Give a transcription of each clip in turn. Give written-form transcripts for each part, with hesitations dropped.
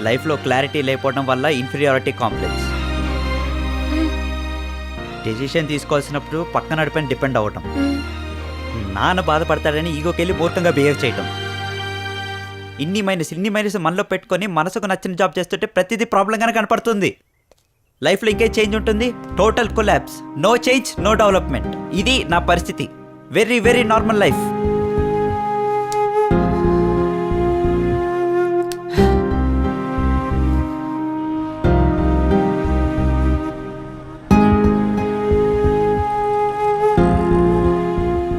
లైఫ్లో క్లారిటీ లేకపోవడం వల్ల ఇన్ఫీరియారిటీ కాంప్లెక్స్. డెసిషన్ తీసుకోవాల్సినప్పుడు పక్కన నడిపైన డిపెండ్ అవ్వటం. నాన్న బాధపడతాడని ఈగోకెళ్ళి మూర్ఖంగా బిహేవ్ చేయటం. ఇన్ని మైనస్ మనలో పెట్టుకొని మనసుకు నచ్చిన జాబ్ చేస్తుంటే ప్రతిదీ ప్రాబ్లంగానే కనపడుతుంది. లైఫ్లో ఇంకే చేంజ్ ఉంటుంది? Total collapse. No change, no development. ఇది నా పరిస్థితి. Very very normal life.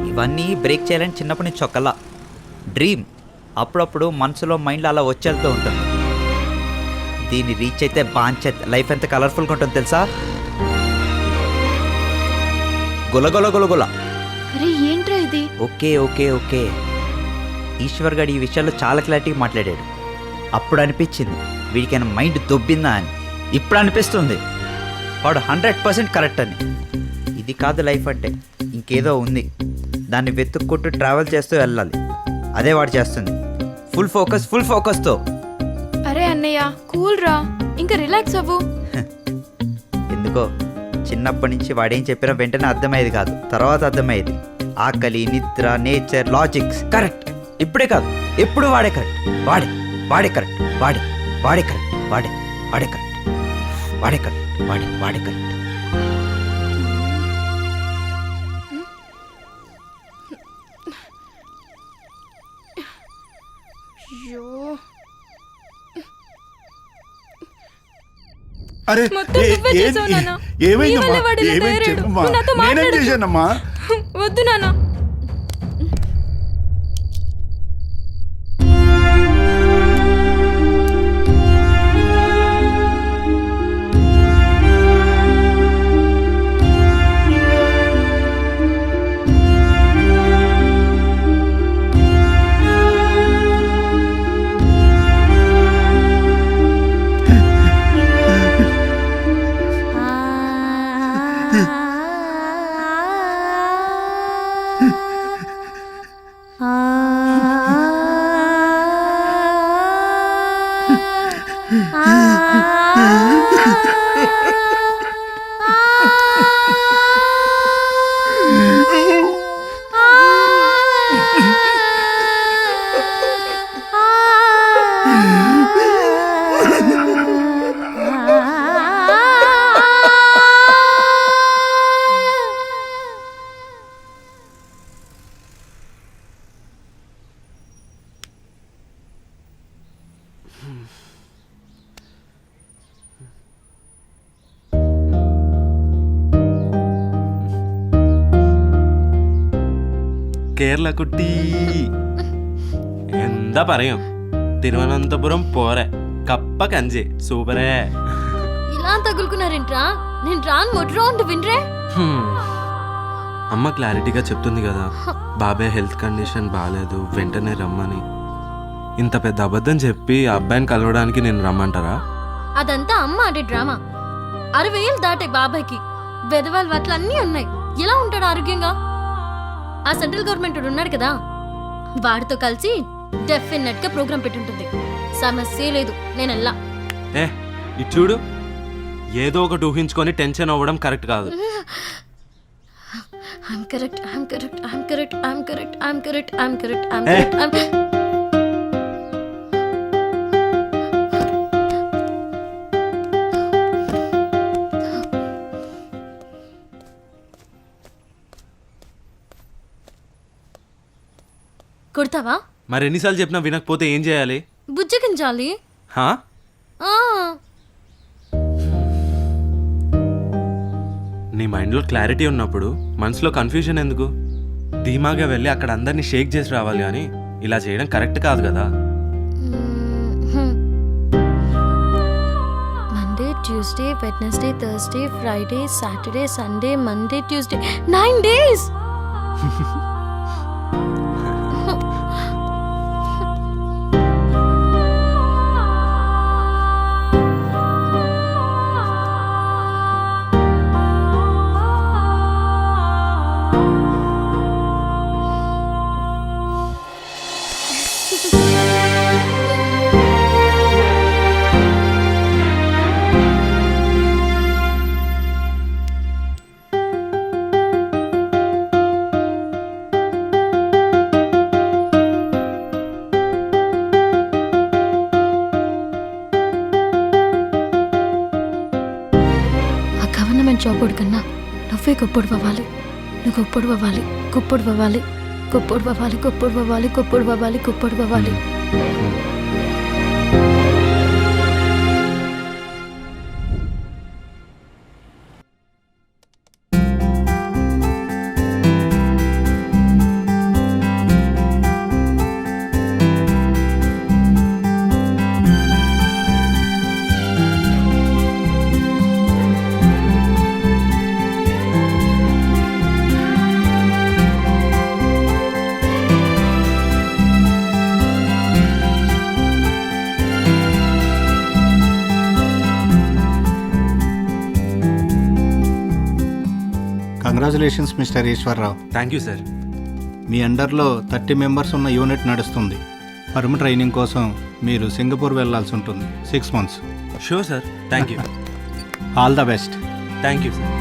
ఇవన్నీ బ్రేక్ చేయాలని చిన్నప్పటి నుంచి ఒక్కలా డ్రీమ్. అప్పుడప్పుడు మనసులో మైండ్లో అలా వచ్చేళ్తూ ఉంటుంది. దీన్ని రీచ్ అయితే బాంచెత్ లైఫ్ ఎంత కలర్ఫుల్గా ఉంటుంది తెలుసా? గులగుల గులగుల. అరే ఏంట్రా ఇది? ఓకే ఓకే ఓకే ఈశ్వర్ గారు ఈ విషయాల్లో చాలా క్లారిటీ మాట్లాడాడు. అప్పుడు అనిపించింది వీడికైనా మైండ్ దొబ్బిందా అని. ఇప్పుడు అనిపిస్తుంది వాడు 100% కరెక్ట్ అని. ఇది కాదు లైఫ్ అంటే, ఇంకేదో ఉంది. దాన్ని వెతుక్కుంటూ ట్రావెల్ చేస్తూ వెళ్ళాలి. అదే వాడు చేస్తుంది. ఫుల్ ఫోకస్తో. అరే అన్నయ్య కూల్ రా, ఇంకా రిలాక్స్ అవ్వు. ఎందుకో చిన్నప్పటి నుంచి వాడేం చెప్పినా వెంటనే అర్థమయ్యేది కాదు, తర్వాత అర్థమయ్యేది. ఆకలి, నిద్ర, నేచర్, లాజిక్స్ కరెక్ట్. ఇప్పుడే కాదు, ఎప్పుడు వాడే కరెక్ట్. వాడే కరెక్ట్. వాడే కరెక్ట్. వాడే కరెక్ట్. అరే మొత్తం నువ్వే చేసావు నాన్న. నీ వల్లే వాడు ఇలా తయారయ్యాడు. నువ్వు నాతో మాట్లాడొద్దు. వద్దు నాన్న. കേരള കുട്ടി എന്താ പറയും తిరువనంతపురం పోరే కప్ప కంజే సూపరే. ఇలా తగులుకున్నారేంట్రా? నేను రాను మొట్రో అంటూ వినరే. అమ్మ క్లారిటీగా చెప్తుంది కదా, బాబాయ్ హెల్త్ కండిషన్ బాగాలేదు, వెంటనే రమ్మని. ఇంత పెద్ద అబద్ధం చెప్పి ఆ అబ్బాయిని కలవడానికి నేను రమ్మంటారా? అదంతా అమ్మ ఆడే డ్రామా. 60 ఏళ్ళు దాటే బాబాయ్కి వెదవాళ్ళు అట్లా అన్నీ ఉన్నాయి. ఎలా ఉంటాడు ఆరోగ్యంగా? ఆ సెంట్రల్ గవర్నమెంట్ ఉన్నాడు కదా, వాడితో కలిసి డెఫినెట్ గా ప్రోగ్రామ్ పెట్టుంటుంది. సమస్య లేదు, నేను వెళ్ళా. ఇటు చూడు, ఏదో ఒకటి ఊహించుకొని టెన్షన్ అవ్వడం కరెక్ట్ కాదు. కొడతావా? మరి ఎన్నిసార్లు చెప్పినా వినకపోతే ఏం చేయాలి? బుజ్జగించాలి. నీ మైండ్లో క్లారిటీ ఉన్నప్పుడు మనసులో కన్ఫ్యూజన్ ఎందుకు? ధీమాగా వెళ్ళి అక్కడ అందరినీ షేక్ చేసి రావాలి అని ఇలా చేయడం కరెక్ట్ కాదు కదా. Monday, Tuesday, Wednesday, Thursday, Friday, Saturday, Sunday, Monday, Tuesday, 9 days. Government job కన్నా నువ్వే గొప్పడు అవ్వాలి. నువ్వు గొప్పడు అవ్వాలి, గొప్పడు అవ్వాలి, గొప్పడు అవ్వాలి, గొప్పడు అవ్వాలి, గొప్పడు అవ్వాలి, గొప్పడు అవ్వాలి. Congratulations mister Eshwarrao. Thank you sir. మీ అండర్లో 30 మెంబర్స్ ఉన్న యూనిట్ నడుస్తుంది. పర్మ ట్రైనింగ్ కోసం మీరు సింగపూర్ వెళ్లాల్సి ఉంటుంది. 6 months. Sure sir. Thank you. All the best. Thank you sir.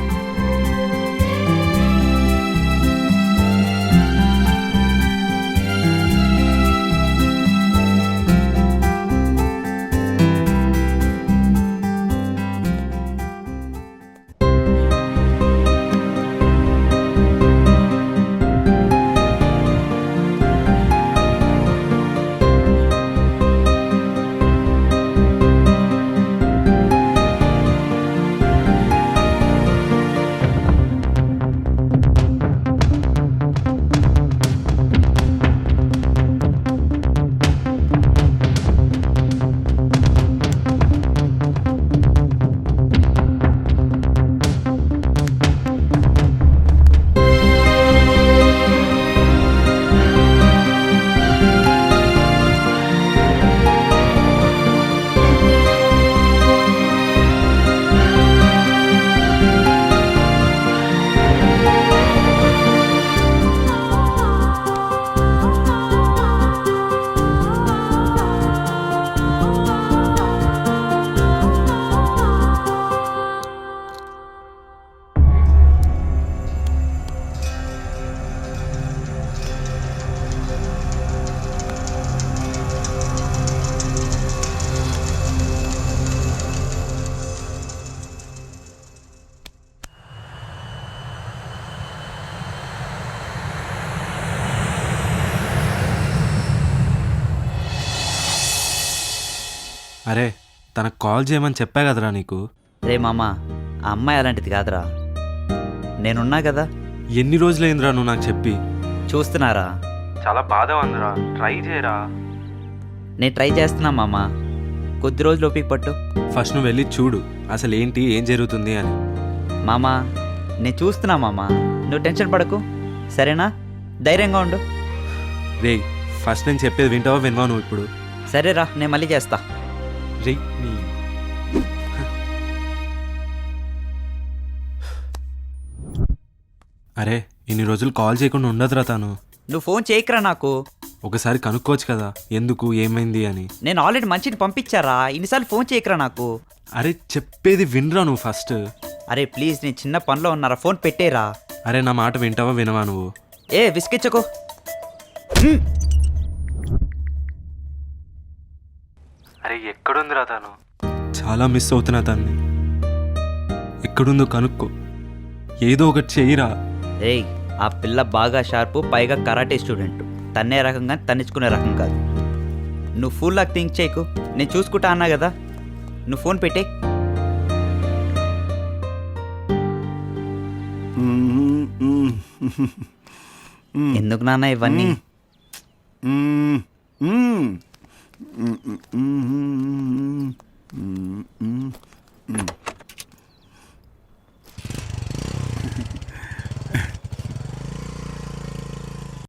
అరే తనకు కాల్ చేయమని చెప్పా కదరా నీకు. రే మామ, ఆ అమ్మాయి అలాంటిది కాదురా. నేనున్నా కదా. ఎన్ని రోజులైందిరా నువ్వు నాకు చెప్పి? చూస్తున్నారా? చాలా బాధ ఉందిరా. ట్రై చేయరా. నేను ట్రై చేస్తున్నా మామ, కొద్ది రోజులు ఓపిక పట్టు. ఫస్ట్ నువ్వు వెళ్ళి చూడు అసలు ఏంటి, ఏం జరుగుతుంది అని. మామ నేను చూస్తున్నా మామ, నువ్వు టెన్షన్ పడకు సరేనా? ధైర్యంగా ఉండు. రే ఫస్ట్ నేను చెప్పేది వింటావా వినవా నువ్వు ఇప్పుడు? సరేరా, నేను మళ్ళీ చేస్తా. రే నీ అరే ఇన్ని రోజులు కాల్ చేయకుండా ఉండదురా తను. నువ్వు ఫోన్ చేయకరా నాకు. ఒకసారి కనుక్కోవచ్చు కదా ఎందుకు ఏమైంది అని. నేను ఆల్రెడీ మంచిని పంపించారా, ఇన్నిసార్లు ఫోన్ చేయకరా నాకు. అరే చెప్పేది వినరా నువ్వు ఫస్ట్. అరే ప్లీజ్, నేను చిన్న పనిలో ఉన్నారా, ఫోన్ పెట్టేరా. అరే నా మాట వింటావా వినవా నువ్వు? ఏ విసిగించకు. అరే ఎక్కడుందిరా తను? చాలా మిస్ అవుతున్నా తన్ని. ఎక్కడుందో కనుక్కో, ఏదో ఒకటి చెయ్యిరా. ఏయ్ ఆ పిల్ల బాగా షార్పు, పైగా కరాటే స్టూడెంట్. తన్నే రకం కానీ తన్నించుకునే రకం కాదు. నువ్వు ఫుల్ లాగా థింక్ చేయకు, నేను చూసుకుంటా అన్నా కదా. నువ్వు ఫోన్ పెట్టే. ఎందుకు నాన్న ఇవన్నీ?